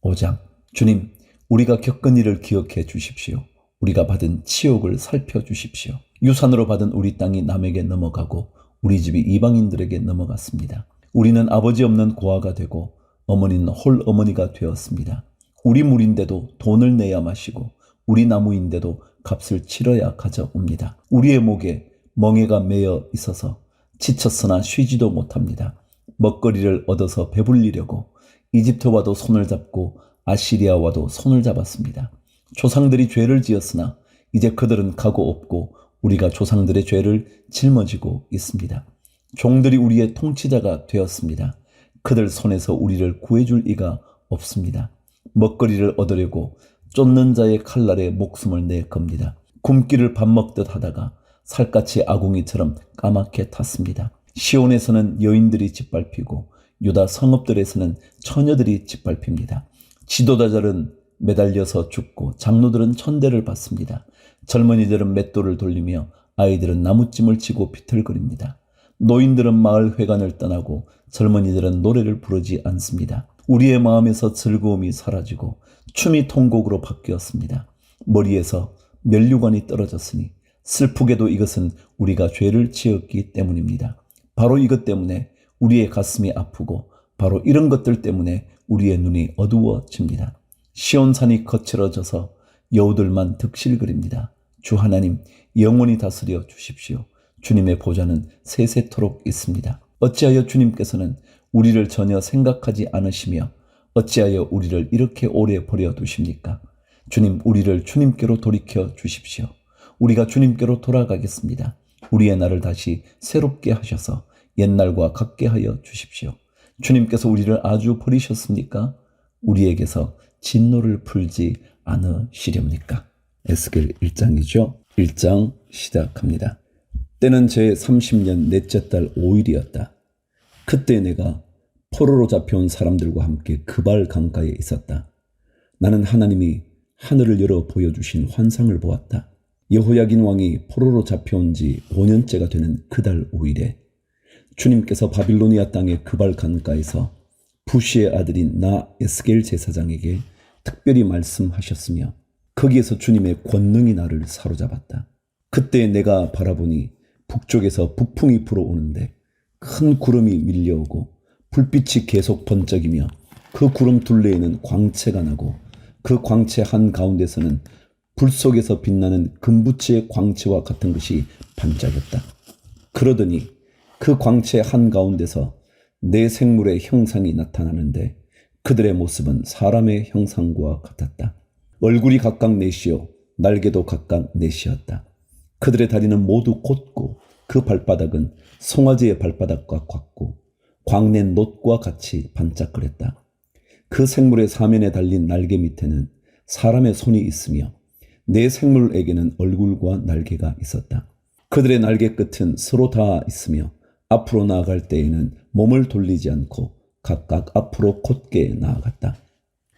5장. 주님, 우리가 겪은 일을 기억해 주십시오. 우리가 받은 치욕을 살펴주십시오. 유산으로 받은 우리 땅이 남에게 넘어가고 우리 집이 이방인들에게 넘어갔습니다. 우리는 아버지 없는 고아가 되고 어머니는 홀어머니가 되었습니다. 우리 물인데도 돈을 내야 마시고 우리 나무인데도 값을 치러야 가져옵니다. 우리의 목에 멍에가 매여 있어서 지쳤으나 쉬지도 못합니다. 먹거리를 얻어서 배불리려고 이집트와도 손을 잡고 아시리아와도 손을 잡았습니다. 조상들이 죄를 지었으나 이제 그들은 가고 없고 우리가 조상들의 죄를 짊어지고 있습니다. 종들이 우리의 통치자가 되었습니다. 그들 손에서 우리를 구해줄 이가 없습니다. 먹거리를 얻으려고 쫓는 자의 칼날에 목숨을 내 겁니다. 굶기를 밥 먹듯 하다가 살갗이 아궁이처럼 까맣게 탔습니다. 시온에서는 여인들이 짓밟히고 유다 성읍들에서는 처녀들이 짓밟힙니다. 지도자들은 매달려서 죽고 장로들은 천대를 받습니다. 젊은이들은 맷돌을 돌리며 아이들은 나무찜을 치고 비틀거립니다. 노인들은 마을 회관을 떠나고 젊은이들은 노래를 부르지 않습니다. 우리의 마음에서 즐거움이 사라지고 춤이 통곡으로 바뀌었습니다. 머리에서 면류관이 떨어졌으니 슬프게도 이것은 우리가 죄를 지었기 때문입니다. 바로 이것 때문에 우리의 가슴이 아프고 바로 이런 것들 때문에 우리의 눈이 어두워집니다. 시온산이 거칠어져서 여우들만 득실거립니다. 주 하나님, 영원히 다스려 주십시오. 주님의 보좌는 세세토록 있습니다. 어찌하여 주님께서는 우리를 전혀 생각하지 않으시며 어찌하여 우리를 이렇게 오래 버려두십니까? 주님, 우리를 주님께로 돌이켜 주십시오. 우리가 주님께로 돌아가겠습니다. 우리의 날을 다시 새롭게 하셔서 옛날과 같게 하여 주십시오. 주님께서 우리를 아주 버리셨습니까? 우리에게서 진노를 풀지 않으시렵니까? 에스겔 1장이죠. 1장 시작합니다. 때는 제 30년 넷째 달 5일이었다. 그때 내가 포로로 잡혀온 사람들과 함께 그발 강가에 있었다. 나는 하나님이 하늘을 열어 보여주신 환상을 보았다. 여호야긴 왕이 포로로 잡혀온 지 5년째가 되는 그 달 5일에 주님께서 바빌로니아 땅의 그발 강가에서 부시의 아들인 나 에스겔 제사장에게 특별히 말씀하셨으며 거기에서 주님의 권능이 나를 사로잡았다. 그때 내가 바라보니 북쪽에서 북풍이 불어오는데 큰 구름이 밀려오고 불빛이 계속 번쩍이며 그 구름 둘레에는 광채가 나고 그 광채 한가운데서는 불 속에서 빛나는 금부치의 광채와 같은 것이 반짝였다. 그러더니 그 광채 한가운데서 네 생물의 형상이 나타나는데 그들의 모습은 사람의 형상과 같았다. 얼굴이 각각 넷이요 날개도 각각 넷이었다. 그들의 다리는 모두 곧고 그 발바닥은 송아지의 발바닥과 같고 광낸 놋과 같이 반짝거렸다. 그 생물의 사면에 달린 날개 밑에는 사람의 손이 있으며 네 생물에게는 얼굴과 날개가 있었다. 그들의 날개 끝은 서로 다 있으며 앞으로 나아갈 때에는 몸을 돌리지 않고 각각 앞으로 곧게 나아갔다.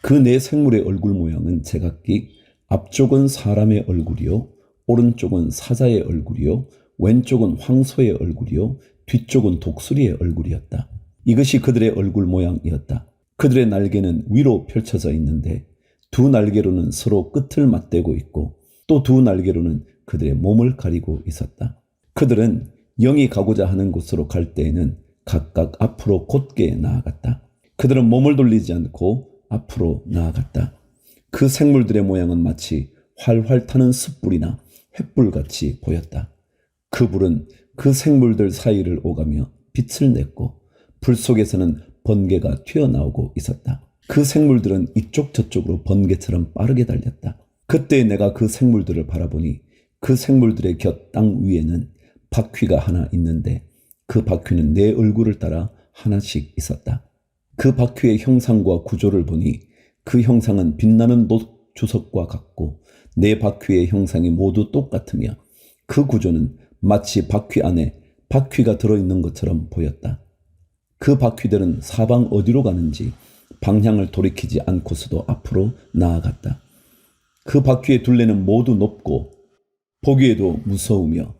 그 네 생물의 얼굴 모양은 제각기 앞쪽은 사람의 얼굴이요 오른쪽은 사자의 얼굴이요 왼쪽은 황소의 얼굴이요 뒤쪽은 독수리의 얼굴이었다. 이것이 그들의 얼굴 모양이었다. 그들의 날개는 위로 펼쳐져 있는데 두 날개로는 서로 끝을 맞대고 있고 또 두 날개로는 그들의 몸을 가리고 있었다. 그들은 영이 가고자 하는 곳으로 갈 때에는 각각 앞으로 곧게 나아갔다. 그들은 몸을 돌리지 않고 앞으로 나아갔다. 그 생물들의 모양은 마치 활활 타는 숯불이나 횃불같이 보였다. 그 불은 그 생물들 사이를 오가며 빛을 냈고 불 속에서는 번개가 튀어나오고 있었다. 그 생물들은 이쪽 저쪽으로 번개처럼 빠르게 달렸다. 그때 내가 그 생물들을 바라보니 그 생물들의 곁 땅 위에는 바퀴가 하나 있는데 그 바퀴는 내 얼굴을 따라 하나씩 있었다. 그 바퀴의 형상과 구조를 보니 그 형상은 빛나는 놋 주석과 같고 네 바퀴의 형상이 모두 똑같으며 그 구조는 마치 바퀴 안에 바퀴가 들어있는 것처럼 보였다. 그 바퀴들은 사방 어디로 가는지 방향을 돌이키지 않고서도 앞으로 나아갔다. 그 바퀴의 둘레는 모두 높고 보기에도 무서우며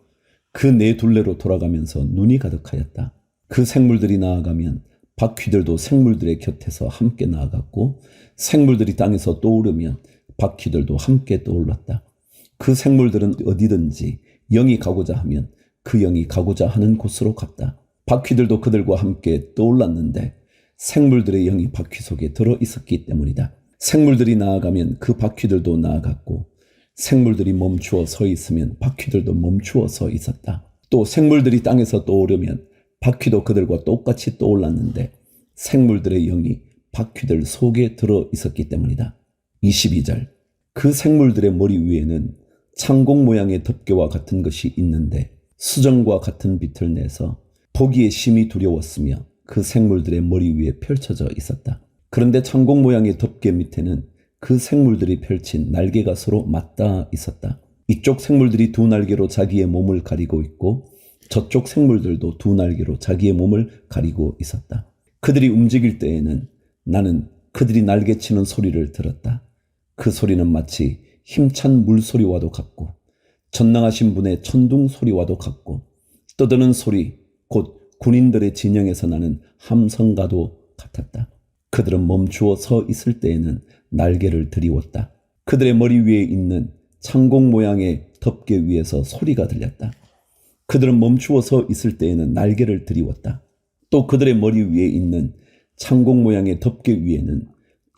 그 네 둘레로 돌아가면서 눈이 가득하였다. 그 생물들이 나아가면 바퀴들도 생물들의 곁에서 함께 나아갔고 생물들이 땅에서 떠오르면 바퀴들도 함께 떠올랐다. 그 생물들은 어디든지 영이 가고자 하면 그 영이 가고자 하는 곳으로 갔다. 바퀴들도 그들과 함께 떠올랐는데 생물들의 영이 바퀴 속에 들어 있었기 때문이다. 생물들이 나아가면 그 바퀴들도 나아갔고 생물들이 멈추어 서 있으면 바퀴들도 멈추어 서 있었다. 또 생물들이 땅에서 떠오르면 바퀴도 그들과 똑같이 떠올랐는데 생물들의 영이 바퀴들 속에 들어 있었기 때문이다. 22절. 그 생물들의 머리 위에는 창공 모양의 덮개와 같은 것이 있는데 수정과 같은 빛을 내서 보기에 심히 두려웠으며 그 생물들의 머리 위에 펼쳐져 있었다. 그런데 창공 모양의 덮개 밑에는 그 생물들이 펼친 날개가 서로 맞닿아 있었다. 이쪽 생물들이 두 날개로 자기의 몸을 가리고 있고 저쪽 생물들도 두 날개로 자기의 몸을 가리고 있었다. 그들이 움직일 때에는 나는 그들이 날개치는 소리를 들었다. 그 소리는 마치 힘찬 물소리와도 같고 전능하신 분의 천둥 소리와도 같고 떠드는 소리 곧 군인들의 진영에서 나는 함성과도 같았다. 그들은 멈추어 서 있을 때에는 날개를 드리웠다. 그들의 머리 위에 있는 창공 모양의 덮개 위에서 소리가 들렸다. 그들은 멈추어 서 있을 때에는 날개를 드리웠다. 또 그들의 머리 위에 있는 창공 모양의 덮개 위에는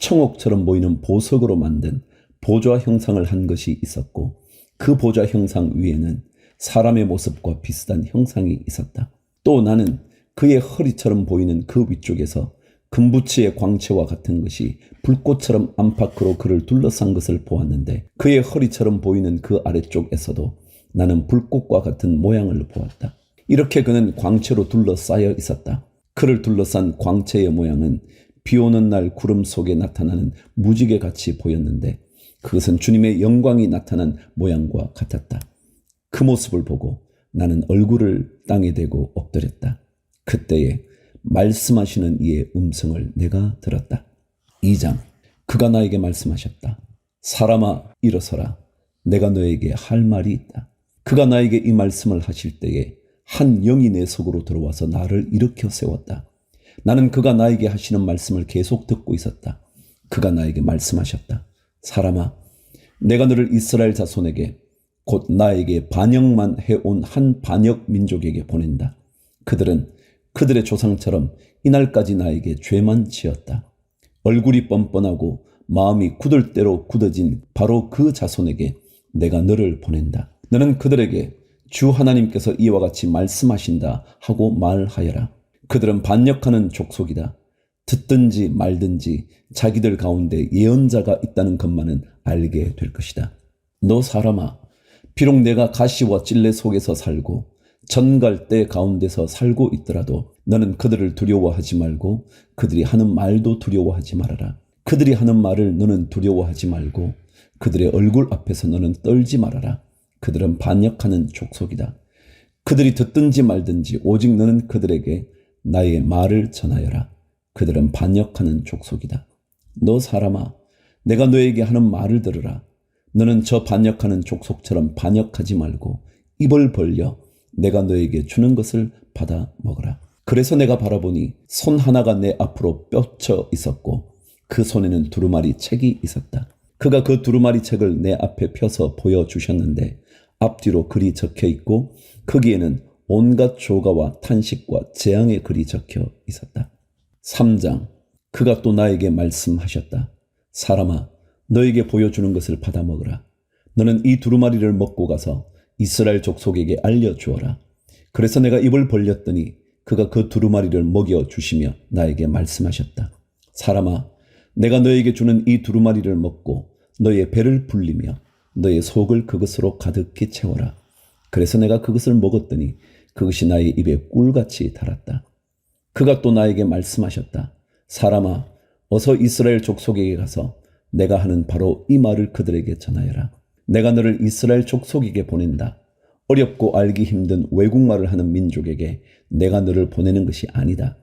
청옥처럼 보이는 보석으로 만든 보좌 형상을 한 것이 있었고 그 보좌 형상 위에는 사람의 모습과 비슷한 형상이 있었다. 또 나는 그의 허리처럼 보이는 그 위쪽에서 금부치의 광채와 같은 것이 불꽃처럼 안팎으로 그를 둘러싼 것을 보았는데 그의 허리처럼 보이는 그 아래쪽에서도 나는 불꽃과 같은 모양을 보았다. 이렇게 그는 광채로 둘러싸여 있었다. 그를 둘러싼 광채의 모양은 비 오는 날 구름 속에 나타나는 무지개같이 보였는데 그것은 주님의 영광이 나타난 모양과 같았다. 그 모습을 보고 나는 얼굴을 땅에 대고 엎드렸다. 그때에 말씀하시는 이의 음성을 내가 들었다. 2장. 그가 나에게 말씀하셨다. 사람아 일어서라. 내가 너에게 할 말이 있다. 그가 나에게 이 말씀을 하실 때에 한 영이 내 속으로 들어와서 나를 일으켜 세웠다. 나는 그가 나에게 하시는 말씀을 계속 듣고 있었다. 그가 나에게 말씀하셨다. 사람아, 내가 너를 이스라엘 자손에게 곧 나에게 반역만 해온 한 반역 민족에게 보낸다. 그들은 그들의 조상처럼 이날까지 나에게 죄만 지었다. 얼굴이 뻔뻔하고 마음이 굳을 대로 굳어진 바로 그 자손에게 내가 너를 보낸다. 너는 그들에게 주 하나님께서 이와 같이 말씀하신다 하고 말하여라. 그들은 반역하는 족속이다. 듣든지 말든지 자기들 가운데 예언자가 있다는 것만은 알게 될 것이다. 너 사람아, 비록 내가 가시와 찔레 속에서 살고 전갈대 가운데서 살고 있더라도 너는 그들을 두려워하지 말고 그들이 하는 말도 두려워하지 말아라. 그들이 하는 말을 너는 두려워하지 말고 그들의 얼굴 앞에서 너는 떨지 말아라. 그들은 반역하는 족속이다. 그들이 듣든지 말든지 오직 너는 그들에게 나의 말을 전하여라. 그들은 반역하는 족속이다. 너 사람아, 내가 너에게 하는 말을 들으라. 너는 저 반역하는 족속처럼 반역하지 말고 입을 벌려 내가 너에게 주는 것을 받아 먹으라. 그래서 내가 바라보니 손 하나가 내 앞으로 뻗쳐 있었고 그 손에는 두루마리 책이 있었다. 그가 그 두루마리 책을 내 앞에 펴서 보여주셨는데 앞뒤로 글이 적혀 있고 거기에는 온갖 조가와 탄식과 재앙의 글이 적혀 있었다. 3장. 그가 또 나에게 말씀하셨다. 사람아, 너에게 보여주는 것을 받아 먹으라. 너는 이 두루마리를 먹고 가서 이스라엘 족속에게 알려주어라. 그래서 내가 입을 벌렸더니 그가 그 두루마리를 먹여주시며 나에게 말씀하셨다. 사람아, 내가 너에게 주는 이 두루마리를 먹고 너의 배를 불리며 너의 속을 그것으로 가득히 채워라. 그래서 내가 그것을 먹었더니 그것이 나의 입에 꿀같이 달았다. 그가 또 나에게 말씀하셨다. 사람아, 어서 이스라엘 족속에게 가서 내가 하는 바로 이 말을 그들에게 전하여라. 내가 너를 이스라엘 족속에게 보낸다. 어렵고 알기 힘든 외국말을 하는 민족에게 내가 너를 보내는 것이 아니다.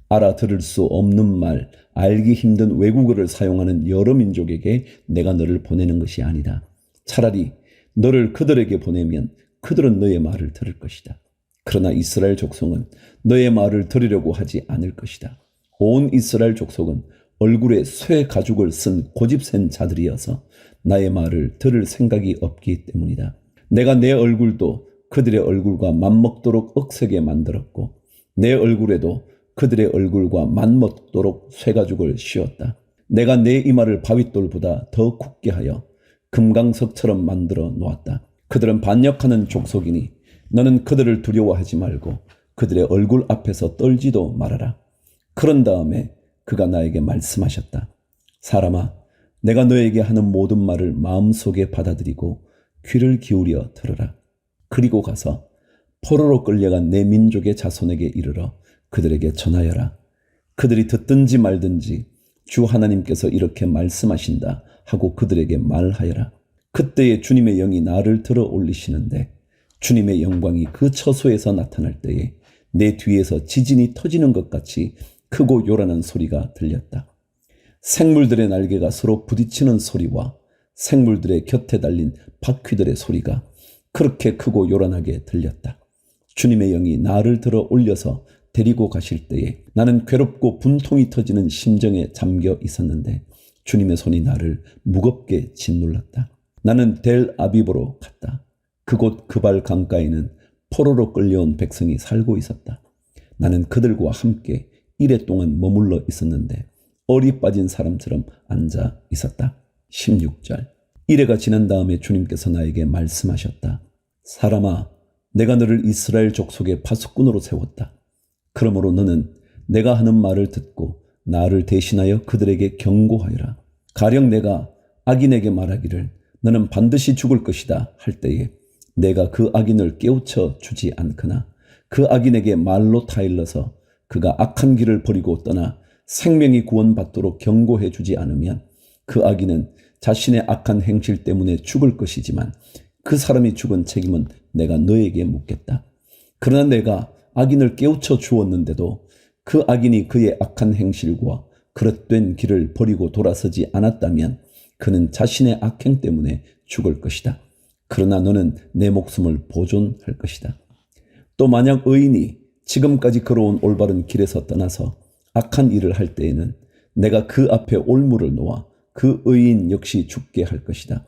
알아들을 수 없는 말, 알기 힘든 외국어를 사용하는 여러 민족에게 내가 너를 보내는 것이 아니다. 차라리 너를 그들에게 보내면 그들은 너의 말을 들을 것이다. 그러나 이스라엘 족속은 너의 말을 들으려고 하지 않을 것이다. 온 이스라엘 족속은 얼굴에 쇠 가죽을 쓴 고집센 자들이어서 나의 말을 들을 생각이 없기 때문이다. 내가 내 얼굴도 그들의 얼굴과 맞먹도록 억세게 만들었고 내 얼굴에도 그들의 얼굴과 맞먹도록 쇠가죽을 씌웠다. 내가 내 이마를 바윗돌보다 더 굳게 하여 금강석처럼 만들어 놓았다. 그들은 반역하는 족속이니 너는 그들을 두려워하지 말고 그들의 얼굴 앞에서 떨지도 말아라. 그런 다음에 그가 나에게 말씀하셨다. 사람아, 내가 너에게 하는 모든 말을 마음속에 받아들이고 귀를 기울여 들으라. 그리고 가서 포로로 끌려간 내 민족의 자손에게 이르러 그들에게 전하여라. 그들이 듣든지 말든지 주 하나님께서 이렇게 말씀하신다 하고 그들에게 말하여라. 그때에 주님의 영이 나를 들어 올리시는데 주님의 영광이 그 처소에서 나타날 때에 내 뒤에서 지진이 터지는 것 같이 크고 요란한 소리가 들렸다. 생물들의 날개가 서로 부딪히는 소리와 생물들의 곁에 달린 바퀴들의 소리가 그렇게 크고 요란하게 들렸다. 주님의 영이 나를 들어 올려서 데리고 가실 때에 나는 괴롭고 분통이 터지는 심정에 잠겨 있었는데 주님의 손이 나를 무겁게 짓눌렀다. 나는 델 아비보로 갔다. 그곳 그발 강가에는 포로로 끌려온 백성이 살고 있었다. 나는 그들과 함께 이래 동안 머물러 있었는데 얼이 빠진 사람처럼 앉아 있었다. 16절. 이래가 지난 다음에 주님께서 나에게 말씀하셨다. 사람아, 내가 너를 이스라엘 족속의 파수꾼으로 세웠다. 그러므로 너는 내가 하는 말을 듣고 나를 대신하여 그들에게 경고하여라. 가령 내가 악인에게 말하기를 너는 반드시 죽을 것이다 할 때에 내가 그 악인을 깨우쳐 주지 않거나 그 악인에게 말로 타일러서 그가 악한 길을 버리고 떠나 생명이 구원받도록 경고해 주지 않으면 그 악인은 자신의 악한 행실 때문에 죽을 것이지만 그 사람이 죽은 책임은 내가 너에게 묻겠다. 그러나 내가 악인을 깨우쳐 주었는데도 그 악인이 그의 악한 행실과 그릇된 길을 버리고 돌아서지 않았다면 그는 자신의 악행 때문에 죽을 것이다. 그러나 너는 내 목숨을 보존할 것이다. 또 만약 의인이 지금까지 걸어온 올바른 길에서 떠나서 악한 일을 할 때에는 내가 그 앞에 올무를 놓아 그 의인 역시 죽게 할 것이다.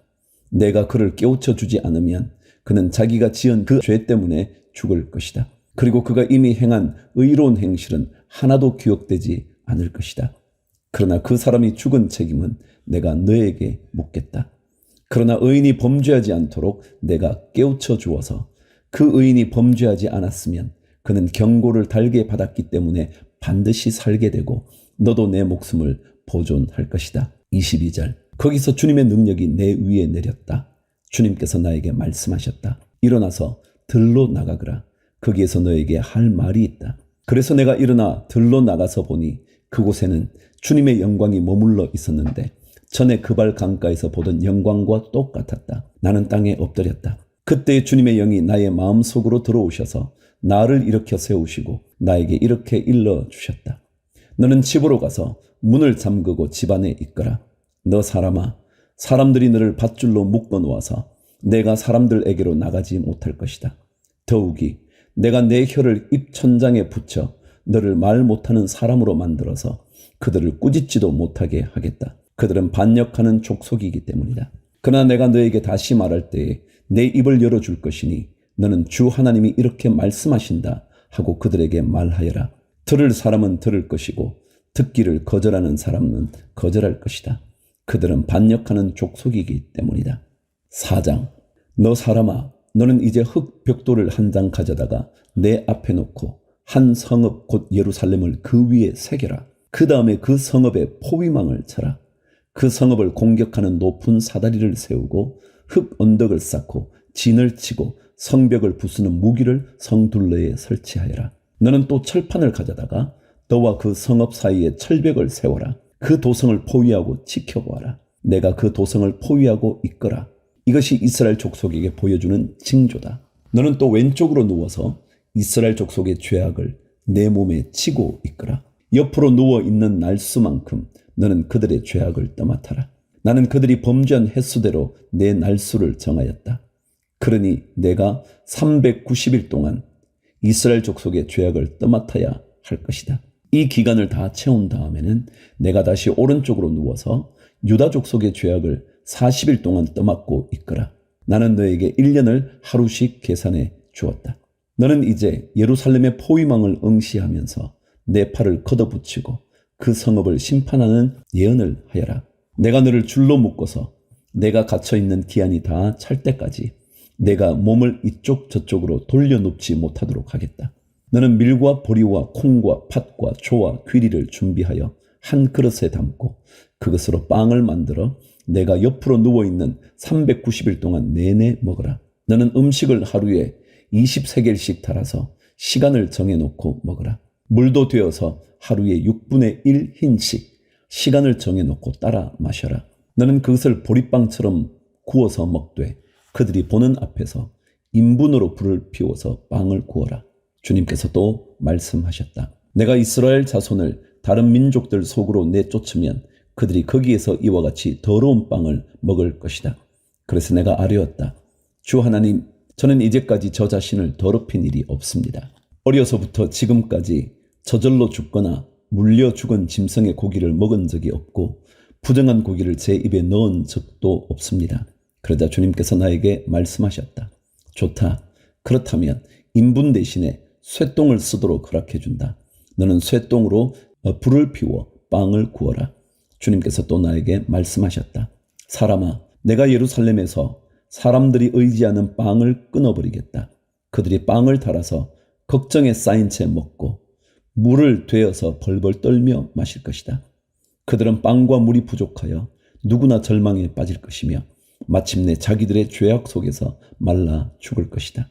내가 그를 깨우쳐 주지 않으면 그는 자기가 지은 그 죄 때문에 죽을 것이다. 그리고 그가 이미 행한 의로운 행실은 하나도 기억되지 않을 것이다. 그러나 그 사람이 죽은 책임은 내가 너에게 묻겠다. 그러나 의인이 범죄하지 않도록 내가 깨우쳐 주어서 그 의인이 범죄하지 않았으면 그는 경고를 달게 받았기 때문에 반드시 살게 되고 너도 내 목숨을 보존할 것이다. 22절. 거기서 주님의 능력이 내 위에 내렸다. 주님께서 나에게 말씀하셨다. 일어나서 들로 나가거라. 거기에서 너에게 할 말이 있다. 그래서 내가 일어나 들로 나가서 보니 그곳에는 주님의 영광이 머물러 있었는데 전에 그발 강가에서 보던 영광과 똑같았다. 나는 땅에 엎드렸다. 그때 주님의 영이 나의 마음속으로 들어오셔서 나를 일으켜 세우시고 나에게 이렇게 일러주셨다. 너는 집으로 가서 문을 잠그고 집 안에 있거라. 너 사람아, 사람들이 너를 밧줄로 묶어 놓아서 내가 사람들에게로 나가지 못할 것이다. 더욱이 내가 내 혀를 입천장에 붙여 너를 말 못하는 사람으로 만들어서 그들을 꾸짖지도 못하게 하겠다. 그들은 반역하는 족속이기 때문이다. 그러나 내가 너에게 다시 말할 때에 내 입을 열어줄 것이니 너는 주 하나님이 이렇게 말씀하신다 하고 그들에게 말하여라. 들을 사람은 들을 것이고 듣기를 거절하는 사람은 거절할 것이다. 그들은 반역하는 족속이기 때문이다. 4장. 너 사람아, 너는 이제 흙 벽돌을 한 장 가져다가 내 앞에 놓고 한 성읍 곧 예루살렘을 그 위에 새겨라. 그 다음에 그 성읍에 포위망을 쳐라. 그 성읍을 공격하는 높은 사다리를 세우고 흙 언덕을 쌓고 진을 치고 성벽을 부수는 무기를 성둘레에 설치하여라. 너는 또 철판을 가져다가 너와 그 성읍 사이에 철벽을 세워라. 그 도성을 포위하고 지켜보아라. 내가 그 도성을 포위하고 있거라. 이것이 이스라엘 족속에게 보여주는 징조다. 너는 또 왼쪽으로 누워서 이스라엘 족속의 죄악을 내 몸에 치고 있거라. 옆으로 누워있는 날수만큼 너는 그들의 죄악을 떠맡아라. 나는 그들이 범죄한 횟수대로 내 날수를 정하였다. 그러니 내가 390일 동안 이스라엘 족속의 죄악을 떠맡아야 할 것이다. 이 기간을 다 채운 다음에는 내가 다시 오른쪽으로 누워서 유다 족속의 죄악을 40일 동안 떠맡고 있거라. 나는 너에게 1년을 하루씩 계산해 주었다. 너는 이제 예루살렘의 포위망을 응시하면서 내 팔을 걷어붙이고 그 성읍을 심판하는 예언을 하여라. 내가 너를 줄로 묶어서 내가 갇혀있는 기한이 다 찰 때까지 내가 몸을 이쪽 저쪽으로 돌려놓지 못하도록 하겠다. 너는 밀과 보리와 콩과 팥과 조와 귀리를 준비하여 한 그릇에 담고 그것으로 빵을 만들어 내가 옆으로 누워있는 390일 동안 내내 먹어라. 너는 음식을 하루에 20세겔씩 달아서 시간을 정해놓고 먹어라. 물도 되어서 하루에 6분의 1 흰씩 시간을 정해놓고 따라 마셔라. 너는 그것을 보리빵처럼 구워서 먹되 그들이 보는 앞에서 인분으로 불을 피워서 빵을 구워라. 주님께서 또 말씀하셨다. 내가 이스라엘 자손을 다른 민족들 속으로 내쫓으면 그들이 거기에서 이와 같이 더러운 빵을 먹을 것이다. 그래서 내가 아뢰었다. 주 하나님, 저는 이제까지 저 자신을 더럽힌 일이 없습니다. 어려서부터 지금까지 저절로 죽거나 물려 죽은 짐승의 고기를 먹은 적이 없고 부정한 고기를 제 입에 넣은 적도 없습니다. 그러자 주님께서 나에게 말씀하셨다. 좋다. 그렇다면 인분 대신에 쇠똥을 쓰도록 허락해준다. 너는 쇠똥으로 불을 피워 빵을 구워라. 주님께서 또 나에게 말씀하셨다. 사람아, 내가 예루살렘에서 사람들이 의지하는 빵을 끊어버리겠다. 그들이 빵을 달아서 걱정에 쌓인 채 먹고 물을 되어서 벌벌 떨며 마실 것이다. 그들은 빵과 물이 부족하여 누구나 절망에 빠질 것이며 마침내 자기들의 죄악 속에서 말라 죽을 것이다.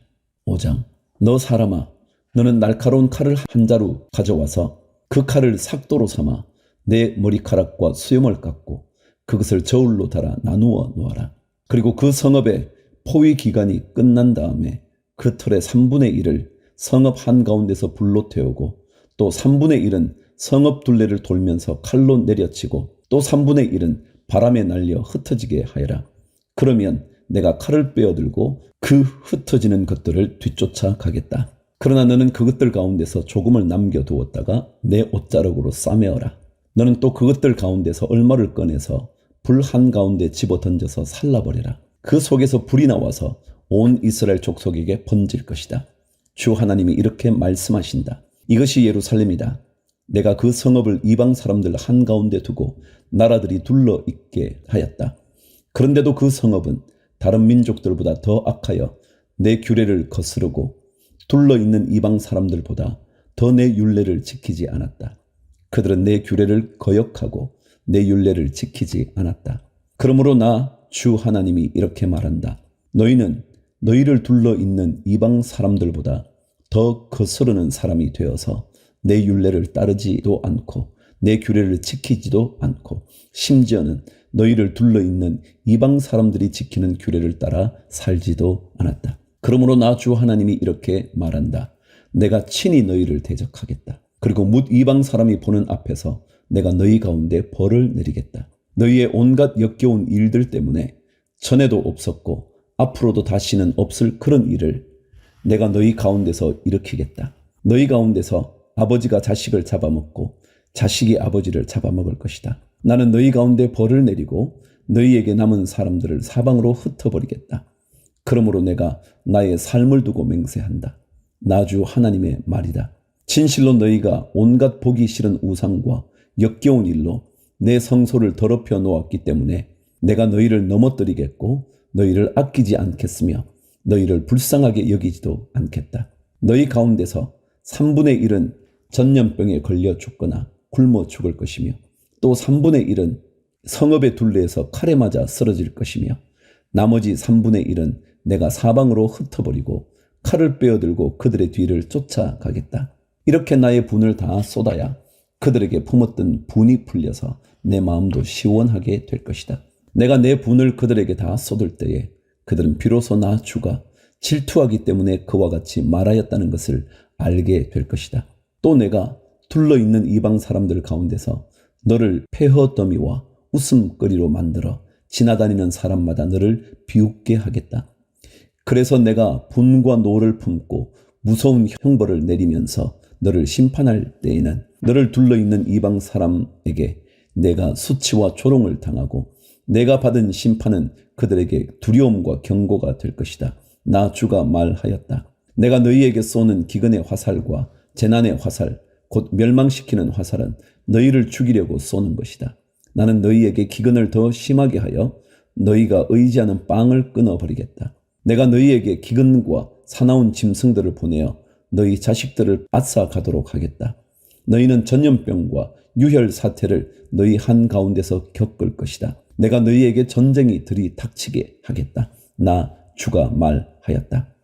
5장. 너 사람아, 너는 날카로운 칼을 한 자루 가져와서 그 칼을 삭도로 삼아 내 머리카락과 수염을 깎고 그것을 저울로 달아 나누어 놓아라. 그리고 그 성읍의 포위 기간이 끝난 다음에 그 털의 3분의 1을 성읍 한가운데서 불로 태우고 또 3분의 1은 성읍 둘레를 돌면서 칼로 내려치고 또 3분의 1은 바람에 날려 흩어지게 하여라. 그러면 내가 칼을 빼어들고 그 흩어지는 것들을 뒤쫓아 가겠다. 그러나 너는 그것들 가운데서 조금을 남겨두었다가 내 옷자락으로 싸매어라. 너는 또 그것들 가운데서 얼마를 꺼내서 불 한가운데 집어던져서 살라버려라. 그 속에서 불이 나와서 온 이스라엘 족속에게 번질 것이다. 주 하나님이 이렇게 말씀하신다. 이것이 예루살렘이다. 내가 그 성읍을 이방 사람들 한가운데 두고 나라들이 둘러 있게 하였다. 그런데도 그 성읍은 다른 민족들보다 더 악하여 내 규례를 거스르고 둘러 있는 이방 사람들보다 더 내 율례를 지키지 않았다. 그들은 내 규례를 거역하고 내 율례를 지키지 않았다. 그러므로 나 주 하나님이 이렇게 말한다. 너희는 너희를 둘러 있는 이방 사람들보다 더 거스르는 사람이 되어서 내 율례를 따르지도 않고 내 규례를 지키지도 않고 심지어는 너희를 둘러 있는 이방 사람들이 지키는 규례를 따라 살지도 않았다. 그러므로 나 주 하나님이 이렇게 말한다. 내가 친히 너희를 대적하겠다. 그리고 뭇 이방 사람이 보는 앞에서 내가 너희 가운데 벌을 내리겠다. 너희의 온갖 역겨운 일들 때문에 전에도 없었고 앞으로도 다시는 없을 그런 일을 내가 너희 가운데서 일으키겠다. 너희 가운데서 아버지가 자식을 잡아먹고 자식이 아버지를 잡아먹을 것이다. 나는 너희 가운데 벌을 내리고 너희에게 남은 사람들을 사방으로 흩어버리겠다. 그러므로 내가 나의 삶을 두고 맹세한다. 나 주 하나님의 말이다. 진실로 너희가 온갖 보기 싫은 우상과 역겨운 일로 내 성소를 더럽혀 놓았기 때문에 내가 너희를 넘어뜨리겠고 너희를 아끼지 않겠으며 너희를 불쌍하게 여기지도 않겠다. 너희 가운데서 3분의 1은 전염병에 걸려 죽거나 굶어 죽을 것이며 또 3분의 1은 성읍의 둘레에서 칼에 맞아 쓰러질 것이며 나머지 3분의 1은 내가 사방으로 흩어버리고 칼을 빼어들고 그들의 뒤를 쫓아가겠다. 이렇게 나의 분을 다 쏟아야 그들에게 품었던 분이 풀려서 내 마음도 시원하게 될 것이다. 내가 내 분을 그들에게 다 쏟을 때에 그들은 비로소 나 주가 질투하기 때문에 그와 같이 말하였다는 것을 알게 될 것이다. 또 내가 둘러있는 이방 사람들 가운데서 너를 폐허더미와 웃음거리로 만들어 지나다니는 사람마다 너를 비웃게 하겠다. 그래서 내가 분과 노를 품고 무서운 형벌을 내리면서 너를 심판할 때에는 너를 둘러있는 이방 사람에게 내가 수치와 조롱을 당하고 내가 받은 심판은 그들에게 두려움과 경고가 될 것이다. 나 주가 말하였다. 내가 너희에게 쏘는 기근의 화살과 재난의 화살, 곧 멸망시키는 화살은 너희를 죽이려고 쏘는 것이다. 나는 너희에게 기근을 더 심하게 하여 너희가 의지하는 빵을 끊어버리겠다. 내가 너희에게 기근과 사나운 짐승들을 보내어 너희 자식들을 앗아가도록 하겠다. 너희는 전염병과 유혈 사태를 너희 한가운데서 겪을 것이다. 내가 너희에게 전쟁이 들이닥치게 하겠다. 나 주가 말하였다.